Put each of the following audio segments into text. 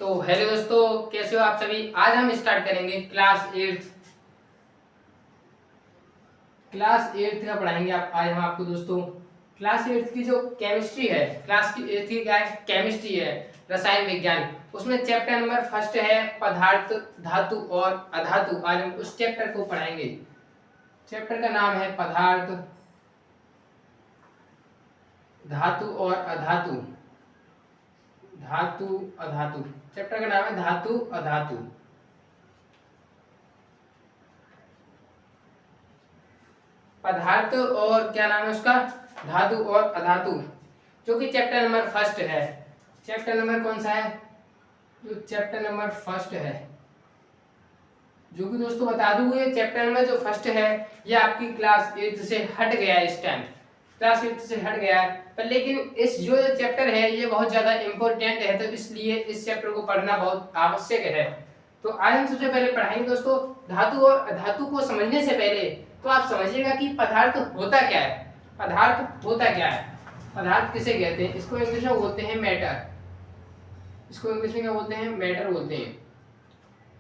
तो हेलो दोस्तों, कैसे हो आप सभी। आज हम स्टार्ट करेंगे क्लास एट्थ का पढ़ाएंगे। आप आज हम आपको दोस्तों क्लास एट्थ की जो केमिस्ट्री है, क्लास की एट्थ की क्या है, केमिस्ट्री है, रसायन विज्ञान। उसमें चैप्टर नंबर फर्स्ट है पदार्थ, धातु और अधातु। आज हम उस चैप्टर को पढ़ाएंगे। चैप्टर का नाम है पदार्थ, धातु और अधातु। धातु अधातु, चैप्टर का नाम है धातु अधातु। पदार्थ और क्या नाम है उसका, धातु और अधातु, जो कि चैप्टर नंबर फर्स्ट है। चैप्टर नंबर कौन सा है, जो चैप्टर नंबर फर्स्ट है, जो कि दोस्तों बता दूं ये चैप्टर नंबर जो फर्स्ट है ये आपकी क्लास एट्थ से हट गया है। इस टाइम क्लास एट्थ से हट गया है, पर लेकिन इस जो चैप्टर है ये बहुत ज्यादा इंपॉर्टेंट है, तो इसलिए इस चैप्टर को पढ़ना बहुत आवश्यक है। तो आज हम सबसे पहले पढ़ाएंगे दोस्तों धातु और अधातु को समझने से पहले तो आप समझिएगा कि पदार्थ होता क्या है। पदार्थ होता क्या है, पदार्थ किसे कहते हैं, इसको इंग्लिश में बोलते हैं मैटर। इसको इंग्लिश में क्या बोलते हैं, मैटर बोलते हैं।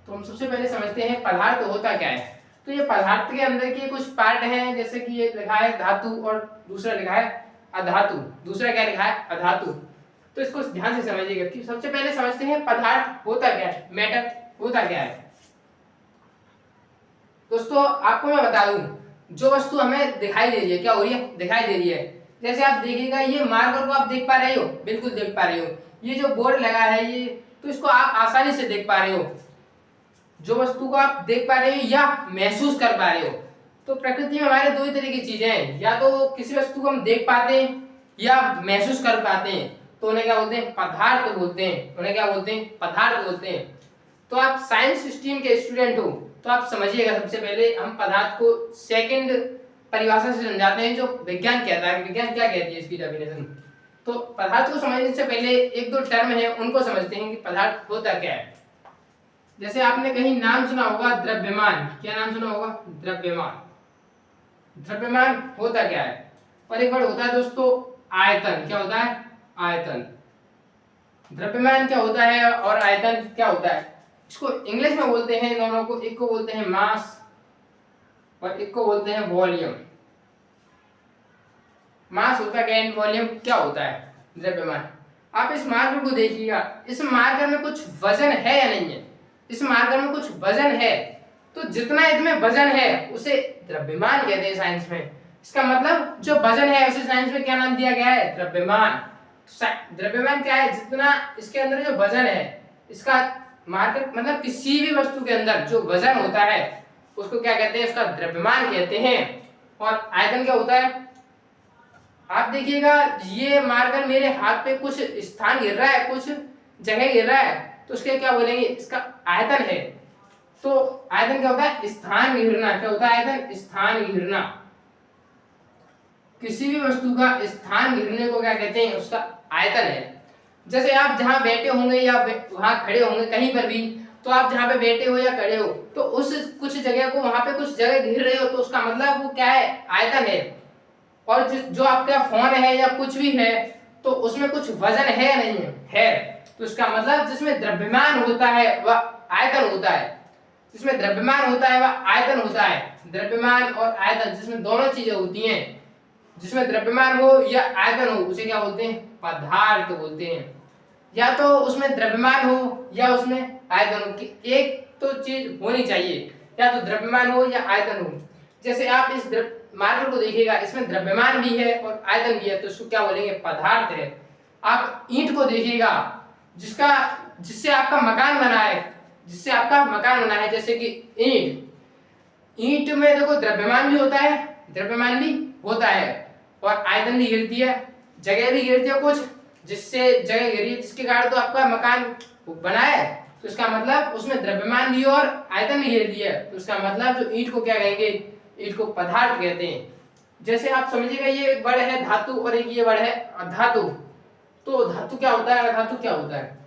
तो हम सबसे पहले समझते हैं पदार्थ होता क्या है। तो ये पदार्थ के अंदर के कुछ पार्ट हैं, जैसे कि ये लिखा है धातु और दूसरा लिखा है अधातु, दूसरा क्या लिखा है अधातु। तो इसको ध्यान से समझिएगा कि सबसे पहले समझते हैं पदार्थ होता क्या है, मैटर होता क्या है। दोस्तों आपको मैं बता दूं, जो वस्तु हमें दिखाई दे रही है, क्या हो रही है, दिखाई दे रही है। जैसे आप देखिएगा ये मार्कर को आप देख पा रहे हो, बिल्कुल देख पा रहे हो। ये जो बोर्ड लगा है ये, तो इसको आप आसानी से देख पा रहे हो। जो वस्तु को आप देख पा रहे हो या महसूस कर पा रहे हो। तो प्रकृति में हमारे दो ही तरह की चीजें हैं, या तो किसी वस्तु को हम देख पाते हैं या महसूस कर पाते हैं, तो उन्हें क्या बोलते हैं, पदार्थ बोलते हैं। उन्हें क्या बोलते हैं, पदार्थ बोलते हैं। तो आप साइंस स्ट्रीम के स्टूडेंट हो तो आप समझिएगा, सबसे पहले हम पदार्थ को सेकंड परिभाषा से समझाते हैं जो विज्ञान कहता है। विज्ञान क्या कहती है इसकी डेफिनेशन। तो पदार्थ को समझने से पहले एक दो टर्म है उनको समझते हैं कि पदार्थ होता क्या है। जैसे आपने कहीं नाम सुना होगा द्रव्यमान, क्या नाम सुना होगा, द्रव्यमान। द्रव्यमान होता क्या है। और एक वर्ड होता है दोस्तों आयतन, क्या होता है, आयतन। द्रव्यमान क्या होता है और आयतन क्या होता है, इसको इंग्लिश में बोलते हैं दोनों को, एक को बोलते हैं मास और एक को बोलते हैं वॉल्यूम। मास होता है एंड वॉल्यूम क्या होता है, द्रव्यमान। आप इस मार्कर को देखिएगा, इस मार्कर में कुछ वजन है या नहीं है। इस मार्कर में कुछ वजन है, तो जितना इसमें वजन है उसे द्रव्यमान कहते हैं साइंस में। इसका मतलब जो वजन है उसे साइंस में क्या नाम दिया गया है, द्रव्यमान। द्रव्यमान क्या है, जितना इसके अंदर जो वजन है, इसका मार्कर मतलब किसी भी वस्तु के अंदर जो वजन होता है उसको क्या कहते हैं, उसका द्रव्यमान कहते हैं। और आयतन क्या होता है, आप देखिएगा ये मार्कर मेरे हाथ पे कुछ स्थान गिर रहा है, कुछ जगह गिर रहा है, तो उसके क्या बोलेंगे, इसका आयतन है। तो आयतन क्या होता है, स्थान गिरना। क्या होता है आयतन, स्थान गिरना। किसी भी वस्तु का स्थान गिरने को क्या कहते हैं, उसका आयतन है। जैसे आप जहां बैठे होंगे या वहां खड़े होंगे कहीं पर भी, तो आप जहां पे बैठे हो या खड़े हो तो उस कुछ जगह को, वहां पे कुछ जगह घिर रहे हो, तो उसका मतलब वो क्या है, आयतन है। और जो आपका फोन है या कुछ भी है, तो उसमें कुछ वजन है या नहीं है, तो इसका मतलब जिसमें द्रव्यमान होता है वह आयतन होता है। जिसमें द्रव्यमान होता है वह आयतन होता है। द्रव्यमान और आयतन जिसमें दोनों चीजें होती हैं, जिसमें द्रव्यमान हो या आयतन हो उसे क्या बोलते हैं, पदार्थ बोलते हैं। या तो उसमें द्रव्यमान हो या उसमें आयतन हो, कि एक तो चीज होनी चाहिए, या तो द्रव्यमान हो या आयतन हो। जैसे आप इस मार्कर को देखिएगा, इसमें द्रव्यमान भी है और आयतन भी है, तो इसको क्या बोलेंगे, पदार्थ है। आप ईंट को देखिएगा, जिससे आपका मकान बना है, जिससे आपका मकान बना है, जैसे कि ईंट में देखो द्रव्यमान भी होता है, द्रव्यमान भी होता है और आयतन भी गिरती है, जगह भी गिरती है कुछ, जिससे जगह गिरी जिसके कारण तो आपका मकान बना है, तो इसका मतलब उसमें द्रव्यमान भी और आयतन भी गिर दिया है, तो इसका मतलब जो ईंट को क्या कहेंगे, ईंट को पदार्थ कहते हैं। जैसे आप समझिएगा ये एक वर्ड है धातु और एक ये वर्ड है अधातु। तो धातु क्या होता है, अधातु क्या होता है,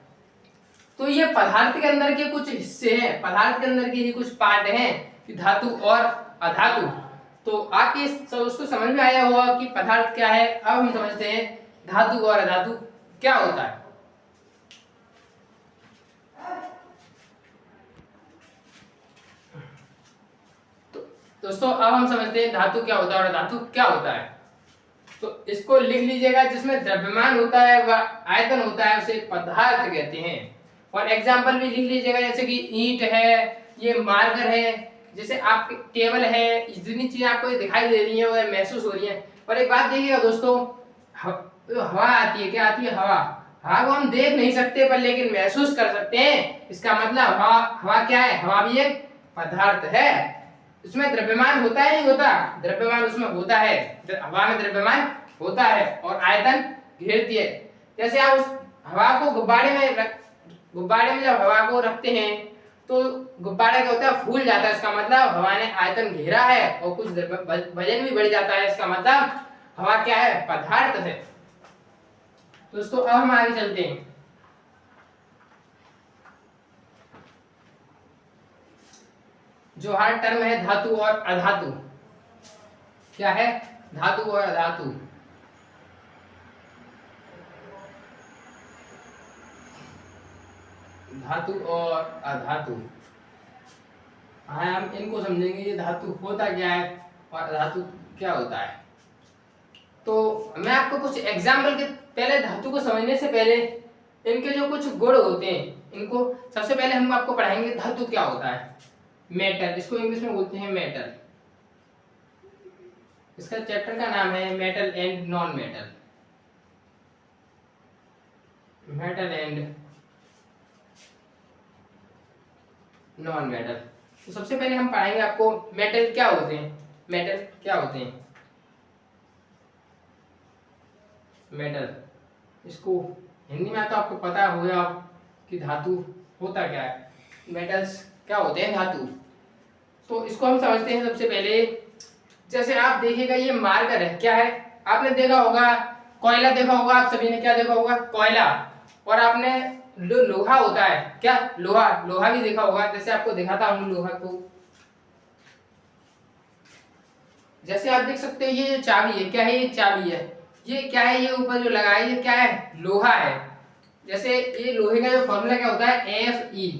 तो ये पदार्थ के अंदर के कुछ हिस्से हैं, पदार्थ के अंदर के ही कुछ पार्ट हैं कि धातु और अधातु। तो आपके उसको समझ में आया होगा कि पदार्थ क्या है। अब हम समझते हैं धातु और अधातु क्या होता है। दोस्तों अब हम समझते हैं धातु क्या होता है और धातु क्या होता है। तो इसको लिख लीजिएगा, जिसमें द्रव्यमान होता है व आयतन होता है उसे पदार्थ कहते हैं। और एग्जाम्पल भी लिख लीजिएगा, जैसे कि ईंट है, ये मार्कर है, जैसे आपके टेबल है, जितनी चीजें आपको दिखाई दे रही है वह महसूस हो रही है। और एक बात देखिएगा दोस्तों, हवा आती है, क्या आती है? हवा। हवा को हम देख नहीं सकते पर लेकिन महसूस कर सकते हैं। इसका मतलब हवा, हवा क्या है? हवा भी एक पदार्थ है। उसमें द्रव्यमान होता है नहीं होता? द्रव्यमान उसमें होता है, हवा में द्रव्यमान होता है और आयतन घेरती है। जैसे आप उस हवा को गुब्बारे में जब हवा को रखते हैं तो गुब्बारा क्या होता है? फूल जाता है। इसका मतलब हवा ने आयतन घेरा है और कुछ वजन भी बढ़ जाता है। इसका मतलब हवा क्या है? पदार्थ है। दोस्तों अब हम आगे चलते हैं। जो हर टर्म है धातु और अधातु, क्या है? धातु और अधातु। धातु और अधातु, हाँ हम इनको समझेंगे। ये धातु होता क्या है और अधातु क्या होता है। तो मैं आपको कुछ एग्जाम्पल के पहले, धातु को समझने से पहले इनके जो कुछ गुण होते हैं, इनको सबसे पहले हम आपको पढ़ाएंगे। धातु क्या होता है? मेटल, इसको इंग्लिश में बोलते हैं मेटल। इसका चैप्टर का नाम है metal and non metal. Metal and non metal. तो सबसे पहले हम पढ़ाएंगे आपको मेटल क्या होते हैं। मेटल क्या होते हैं? मेटल, इसको हिंदी में तो आपको पता होगा कि धातु होता क्या है। मेटल्स क्या होते हैं? धातु। तो इसको हम समझते हैं सबसे पहले। जैसे आप देखिएगा, ये मार्कर है, क्या है? आपने देखा होगा कोयला, देखा होगा आप सभी ने, क्या देखा होगा? कोयला। और आपने जो लोहा होता है, क्या? लोहा, लोहा भी देखा होगा। जैसे आपको दिखाता हूं लोहा को, जैसे आप देख सकते हैं ये चाबी है, क्या है? ये चाबी है। ये क्या है? ये ऊपर जो लगा है ये क्या है? लोहा है। जैसे ये लोहे का जो फॉर्मूला क्या होता है? Fe।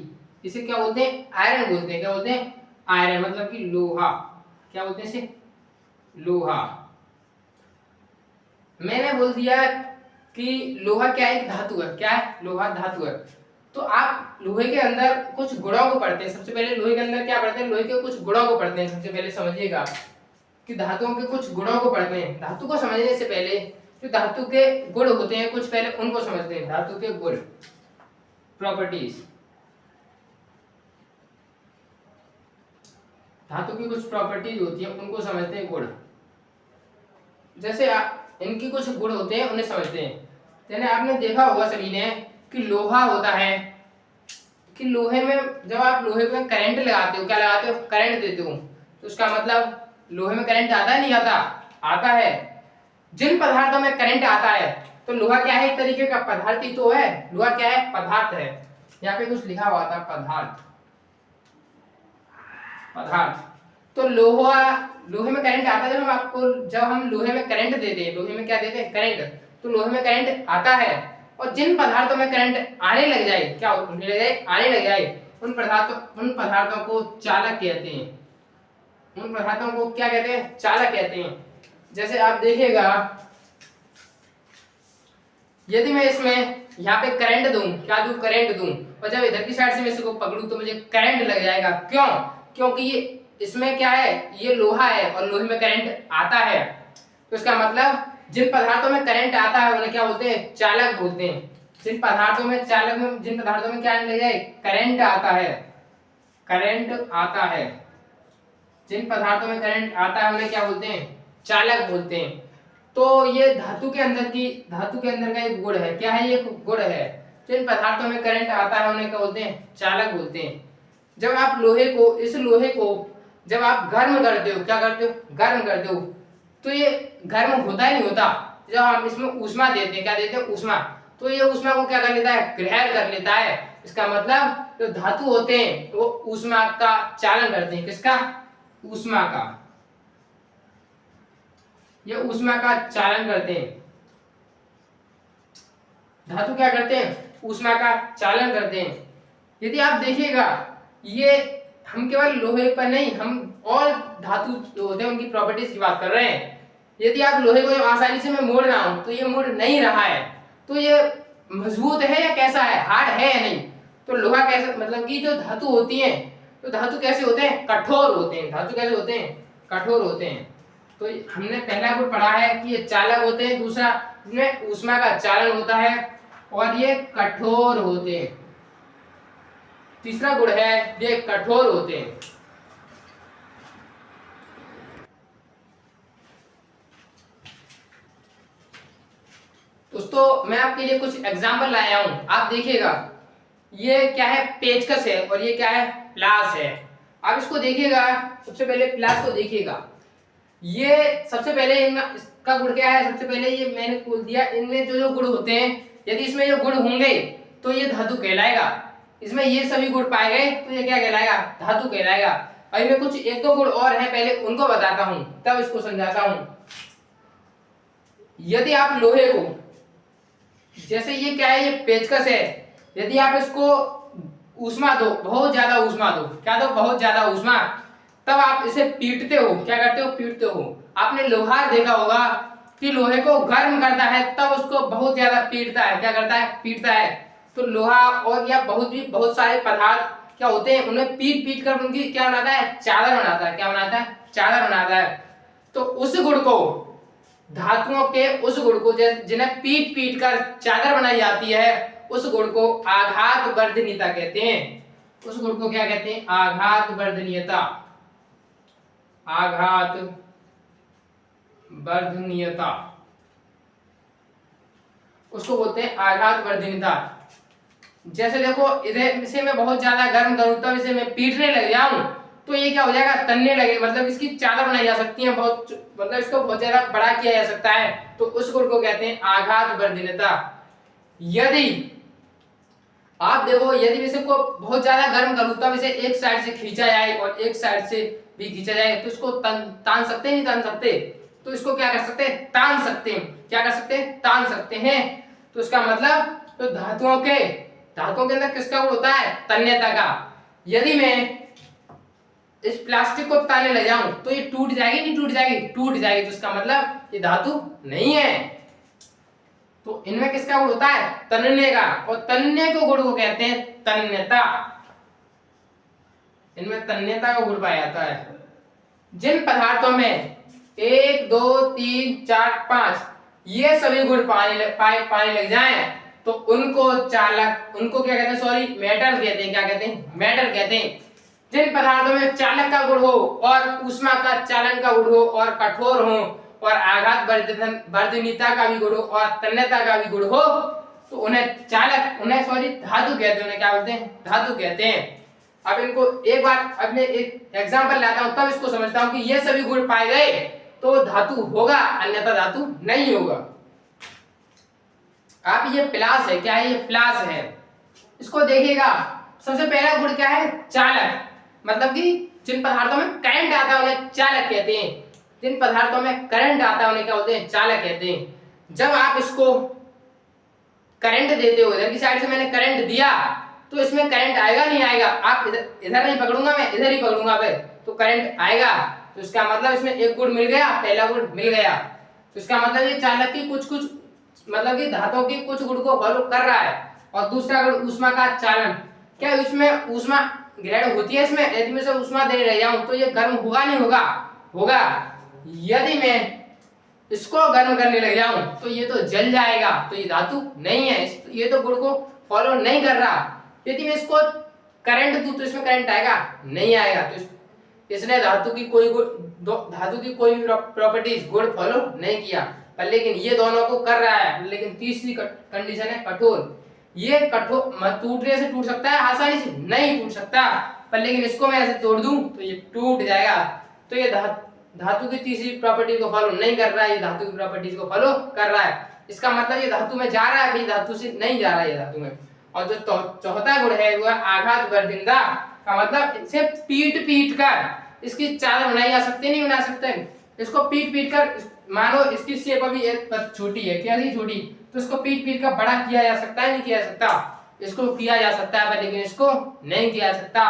इसे क्या बोलते हैं? आयरन बोलते हैं। क्या बोलते हैं? आयरन, मतलब कि लोहा। क्या बोलते हैं इसे? लोहा। मैंने बोल दिया कि लोहा क्या है? एक धातु है। क्या है? लोहा धातु है। तो आप लोहे के अंदर कुछ गुणों को पढ़ते हैं। सबसे पहले लोहे के अंदर क्या पढ़ते हैं? लोहे के कुछ गुणों को पढ़ते हैं। सबसे पहले समझिएगा कि धातुओं के कुछ गुणों को पढ़ते हैं। धातु को समझने से पहले जो धातु के गुण होते हैं कुछ, पहले उनको समझते हैं। धातु के गुण, प्रॉपर्टीज। धातु की कुछ प्रॉपर्टीज होती है, उनको समझते हैं, गुण। जैसे इनकी कुछ गुण होते हैं, उन्हें समझते हैं। जैसे आपने देखा होगा सभी ने कि लोहा होता है, कि लोहे में जब आप लोहे में करंट लगाते हो, क्या लगाते हो? करंट देते हो, तो उसका मतलब लोहे में करंट आता है नहीं आता? आता है। जिन पदार्थों में करंट आता है, तो लोहा क्या है? एक तरीके का पदार्थ ही तो है। लोहा क्या है? पदार्थ है। यहाँ पे कुछ लिखा हुआ था, पदार्थ, पदार्थ। तो लोहा, लोहे में करंट आता है। जब हम लोहे में करंट देते हैं, लोहे में क्या देते हैं? करंट। तो लोहे में करंट आता है, और जिन पदार्थों में करंट आने लग जाए, क्या होने लग जाए? आने लग जाए, उन पदार्थों को चालक कहते हैं। उन पदार्थों को क्या कहते हैं? चालक कहते हैं। जैसे आप देखिएगा, यदि मैं इसमें यहाँ पे करंट दूं, क्या दूं? करंट दूं, और जब इधर की साइड से मैं इसको पकड़ूं तो मुझे करंट लग जाएगा। क्यों? क्योंकि ये इसमें क्या है? ये लोहा है और लोहे में करंट आता है। तो इसका मतलब जिन पदार्थों में करंट आता है उन्हें क्या बोलते हैं? चालक बोलते हैं। जिन पदार्थों में क्या आने लग जाए? करंट आता है। करंट आता है। जिन पदार्थों में करंट आता है उन्हें क्या बोलते हैं? चालक बोलते हैं। तो ये धातु के अंदर का एक गुण है। क्या है? ये गुण है। जिन पदार्थों में करंट आता है उन्हें क्या बोलते हैं? चालक बोलते हैं। जब आप इस लोहे को जब आप गर्म करते हो, क्या करते हो? गर्म करते हो, तो ये गर्म होता है नहीं होता? जब हम इसमें ऊष्मा देते हैं, क्या देते हैं? ऊष्मा। तो ये ऊष्मा को क्या कर लेता है? ग्रहण कर लेता है। इसका मतलब जो धातु होते हैं वो ऊष्मा का चालन करते हैं। किसका? ऊष्मा का। ये ऊष्मा का चालन करते हैं। धातु क्या करते हैं? ऊष्मा का चालन करते हैं। यदि आप देखिएगा, ये हम केवल लोहे पर नहीं, हम और धातु जो होते हैं उनकी प्रॉपर्टीज की बात कर रहे हैं। यदि आप लोहे को आसानी से मैं मोड़ रहा हूं तो ये मुड़ नहीं रहा है, तो ये मजबूत है या कैसा है, हार्ड है या नहीं। तो लोहा कैसे, मतलब कि जो धातु होती है, तो धातु कैसे होते हैं, कठोर होते हैं। धातु कैसे होते हैं, कठोर होते हैं। तो हमने पहला गुण पढ़ा है कि ये चालक होते हैं, दूसरा इनमें ऊष्मा का चालन होता है और ये कठोर होते हैं। तीसरा गुण है ये कठोर होते हैं। दोस्तों मैं आपके लिए कुछ एग्जाम्पल लाया हूं, आप देखिएगा। ये क्या है, पेचकस है और ये क्या है, प्लास है। आप इसको देखिएगा, सबसे पहले प्लास को देखिएगा। ये सबसे पहले इसका गुण क्या है, सबसे पहले ये मैंने बोल दिया, इनमें जो जो गुण होते हैं, यदि इसमें जो गुण होंगे तो ये धातु कहलाएगा। इसमें ये सभी गुण पाए गए तो ये क्या कहलाएगा, धातु कहलाएगा। और इनमें कुछ एक दो गुण और हैं, पहले उनको बताता हूं तब इसको समझाता हूं। यदि आप लोहे को, जैसे ये क्या है, ये पेचकस है, यदि आप इसको ऊष्मा दो, बहुत ज्यादा ऊष्मा दो, क्या दो, बहुत ज्यादा ऊष्मा, तब आप इसे पीटते हो, क्या करते हो, पीटते हो। आपने लोहार देखा होगा कि लोहे को गर्म करता है तब उसको बहुत ज्यादा पीटता है, क्या करता है, पीटता है। तो लोहा और या बहुत सारे पदार्थ क्या होते हैं, उन्हें पीट पीट कर उनकी क्या बनाता है, चादर बनाता है, क्या बनाता है, चादर बनाता है। तो उस गुण को, धातुओं के उस गुण को जिन्हें पीट पीट कर चादर बनाई जाती है, उस गुण को आघात वर्धनीयता कहते हैं। उस गुण को क्या कहते हैं, आघात वर्धनीयता, आघात वर्धनीयता, उसको बोलते हैं आघात वर्धनीयता। जैसे देखो, इधर इसे मैं बहुत ज्यादा गर्म करूं तब इसे मैं पीटने लग जाऊं तो ये क्या हो जाएगा, तनने लगे, मतलब इसकी चादर बनाई जा सकती है, बहुत, मतलब इसको बहुत ज्यादा बड़ा किया जा सकता है। तो उस गुण को कहते हैं आघात वर्धनीयता। यदि आप देखो, यदि इसे को बहुत ज्यादा गर्म करूं तब इसे एक साइड से खींचा जाए और एक साइड से भी खींचा जाए तो इसको तान सकते नहीं, तान सकते, तो इसको क्या कर सकते हैं, तान सकते हैं, क्या कर सकते हैं, तान सकते हैं। तो इसका मतलब, तो धातुओं के अंदर किसका गुण होता है, तन्यता का। यदि मैं इस प्लास्टिक को ताने लग जाऊं तो ये टूट जाएगी, नहीं टूट जाएगी, टूट जाएगी। तो इसका मतलब ये धातु नहीं है। तो इनमें किसका गुण होता है, तन्य का, और तन्य को गुण को कहते हैं तन्यता। इनमें तन्यता का गुण पाया जाता है। जिन पदार्थों में 1 2 3 4 5 ये सभी गुण पाने लग जाएं तो उनको चालक, उनको क्या कहते हैं, सॉरी, मेटल कहते हैं, क्या कहते हैं, मेटल कहते हैं। जिन पदार्थों में चालक का गुण हो और ऊष्मा का चालन का गुण हो और कठोर हो और आघात वर्धनीयता का भी गुण हो और तन्यता का भी गुण हो तो उन्हें चालक, उन्हें सॉरी धातु कहते हैं, उन्हें क्या बोलते हैं, धातु कहते हैं। अब इनको एक बार, अब मैं एक एग्जांपल लाता हूं तब इसको समझता हूं कि ये सभी गुण पाए गए तो धातु होगा, अन्यथा धातु नहीं होगा। आप, ये प्लास है, क्या है, ये प्लास है। इसको देखिएगा, सबसे पहला गुण क्या है, चालक, मतलब कि जिन पदार्थों में करंट आता है उन्हें चालक कहते हैं। जिन पदार्थों में करंट आता है उन्हें क्या बोलते हैं, चालक कहते हैं। जब आप इसको करंट देते हो, इधर की साइड से मैंने करंट दिया तो इसमें करंट आएगा, नहीं आएगा, आप इधर नहीं पकड़ूंगा, मैं इधर ही पकड़ूंगा फिर तो करंट आएगा। तो इसका मतलब इसमें एक गुण मिल गया, पहला गुण मिल गया। तो इसका मतलब ये चालक की कुछ मतलब कि धातुओं की कुछ गुण को फॉलो कर रहा है। और दूसरा गुण ऊष्मा का चालन, क्या इसमें ऊष्मा ग्रहण होती है, इसमें यदि मैं ऊष्मा दे रह जाऊं तो ये गर्म होगा, नहीं होगा, होगा। यदि मैं इसको गर्म करने लग जाऊं तो ये तो जल जाएगा, तो ये धातु नहीं है, ये तो गुण को फॉलो नहीं कर रहा। यदि मैं इसको करंट दूं तो इसमें करंट आएगा, नहीं आएगा। तो इसने धातु की कोई भी प्रॉपर्टीज गुण फॉलो नहीं किया, पर लेकिन ये दोनों को कर रहा है। लेकिन तीसरी कंडीशन है कठोर। ये कठोर टूटने से टूट सकता है, आसानी से नहीं टूट सकता, पर लेकिन इसको मैं ऐसे तोड़ दूं तो ये टूट जाएगा। तो ये धातु की तीसरी प्रॉपर्टी को फॉलो नहीं कर रहा है, ये धातु की प्रॉपर्टीज को फॉलो कर रहा है। इसका मतलब ये धातु में जा रहा है, अभी धातु से नहीं जा रहा है ये धातु में। और जो चौथा गुण है वो आघात वर्धनीयता का, मतलब इसे पीट पीट कर इसकी चादर बनाई जा सकती है, नहीं बना सकते। इसको पीट पीट कर, मानो इसकी शेप अभी एक छोटी है, क्या सी छोटी, तो इसको पीट पीट कर बड़ा किया जा सकता है, नहीं किया जा सकता, इसको किया जा सकता है पर लेकिन इसको नहीं किया जा सकता।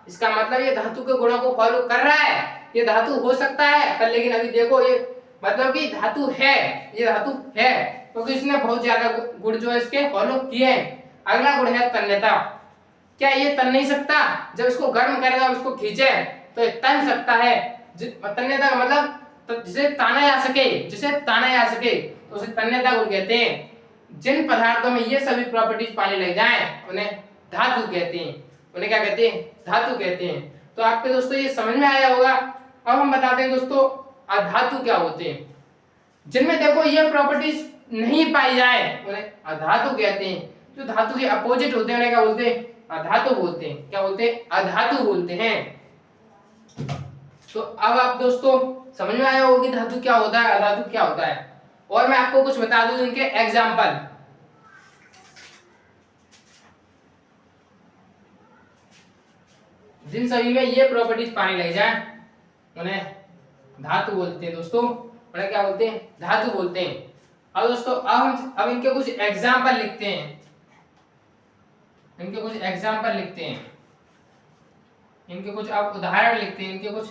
इसका मतलब ये धातु के गुणों को फॉलो कर रहा है। ये धातु हो सकता है पर लेकिन अभी देखो ये मतलब कि धातु है, ये धातु है क्योंकि इसने बहुत ज्यादा गुण जो है इसके फॉलो किए हैं। अगला गुण है तन्यता। क्या ये तन नहीं सकता? जब इसको गर्म करेगा इसको खींचे तो ये तन सकता है। तन्यता का मतलब जिसे ताना जा सके, जिसे ताना जा सके तो उसे तन्यता गुण कहते हैं। जिन पदार्थों में ये सभी प्रॉपर्टीज पाने लग जाएं उन्हें धातु कहते हैं। उन्हें क्या कहते हैं? धातु कहते हैं। तो आपके दोस्तों ये समझ में आया होगा। अब हम बताते हैं दोस्तों अधातु क्या होते हैं। जिनमें देखो ये प्रॉपर्टीज नहीं पाई जाए उन्हें अधातु कहते हैं। जो धातु के अपोजिट होते हैं उन्हें क्या बोलते हैं? अधातु बोलते हैं। क्या बोलते हैं? अधातु बोलते हैं। तो अब आप दोस्तों समझ में आया होगा कि धातु क्या होता है, अधातु क्या होता है। और मैं आपको कुछ बता दूं इनके एग्जाम्पल। जिन सभी में ये प्रॉपर्टीज पाने लग जाए उन्हें धातु बोलते हैं दोस्तों। उन्हें क्या बोलते हैं? धातु बोलते हैं। अब दोस्तों अब इनके कुछ एग्जाम्पल लिखते हैं। इनके कुछ एग्जाम्पल लिखते हैं, इनके कुछ आप उदाहरण लिखते हैं, इनके कुछ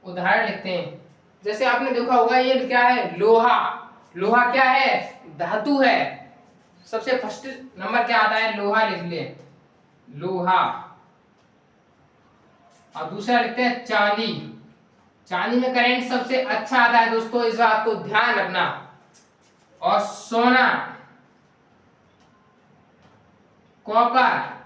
उदाहरण लिखते हैं। जैसे आपने देखा होगा ये क्या है? लोहा। लोहा क्या है? धातु है। सबसे फर्स्ट नंबर क्या आता है? लोहा लिख ले, लोहा। और दूसरा लिखते हैं चांदी। चांदी में करंट सबसे अच्छा आता है दोस्तों, इस बात को ध्यान रखना। और सोना, कॉपर।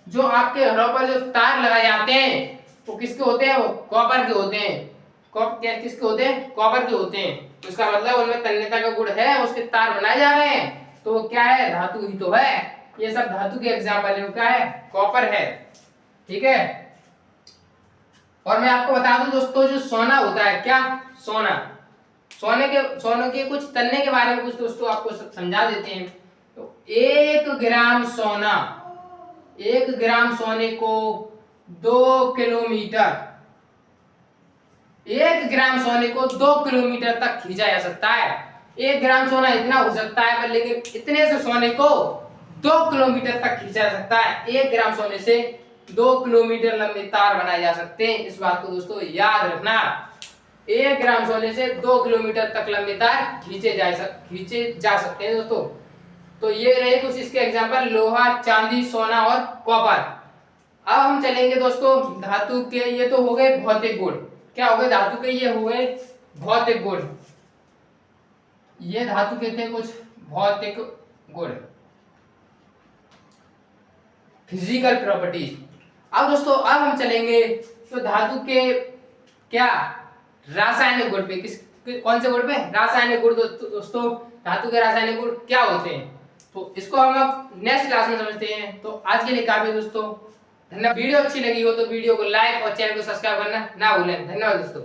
जो आपके घरों पर जो तार लगाए जाते हैं वो किसके होते हैं? वो कॉपर के होते हैं। किसके होते हैं? कॉपर के होते हैं। तो इसका मतलब उनमें तन्यता का गुण है, उसके तार बनाए जा रहे हैं तो वो क्या है? धातु ही तो है। ये सब धातु के एग्जाम्पल है। क्या है? कॉपर है। ठीक है। और मैं आपको बता दूं दोस्तों जो सोना होता है, क्या? सोना। सोने के कुछ तन्ने के बारे में कुछ दोस्तों आपको समझा देते हैं। तो 1 ग्राम सोना, 1 ग्राम सोने को 2 किलोमीटर, 1 ग्राम सोने को 2 किलोमीटर तक खींचा जा सकता है। 1 ग्राम सोना इतना हो सकता है पर लेकिन इतने से सोने को 2 किलोमीटर तक खींचा जा सकता है। 1 ग्राम सोने से 2 किलोमीटर लंबे तार बनाए जा सकते हैं। इस बात को दोस्तों याद रखना। 1 ग्राम सोने से 2 किलोमीटर तक लंबे तार खींचे जा सकते हैं दोस्तों। तो ये रहे कुछ इसके एग्जांपल, लोहा, चांदी, सोना और कॉपर। अब हम चलेंगे दोस्तों धातु के। ये तो हो गए भौतिक गुण। क्या हो गए? धातु के ये हो गए भौतिक गुण। ये धातु के थे कुछ भौतिक गुण, फिजिकल प्रॉपर्टीज। अब दोस्तों अब हम चलेंगे तो धातु के क्या रासायनिक गुण पे। कौन से गुण पे? रासायनिक गुण। दोस्तों धातु के रासायनिक गुण क्या होते हैं तो इसको हम अब नेक्स्ट क्लास में समझते हैं। तो आज के लिए काफी दोस्तों। धन्यवाद। वीडियो अच्छी लगी हो तो वीडियो को लाइक और चैनल को सब्सक्राइब करना ना भूलें। धन्यवाद दोस्तों।